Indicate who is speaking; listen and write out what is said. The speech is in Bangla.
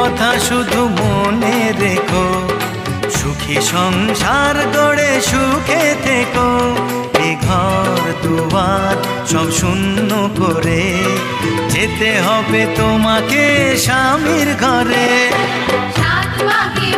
Speaker 1: কথা শুধু মনে রেখো, সুখী সংসার গড়ে সুখে থেকো। এ ঘর দুয়ার সব শূন্য করে যেতে হবে তোমাকে স্বামীর ঘরে।
Speaker 2: সাত মাকে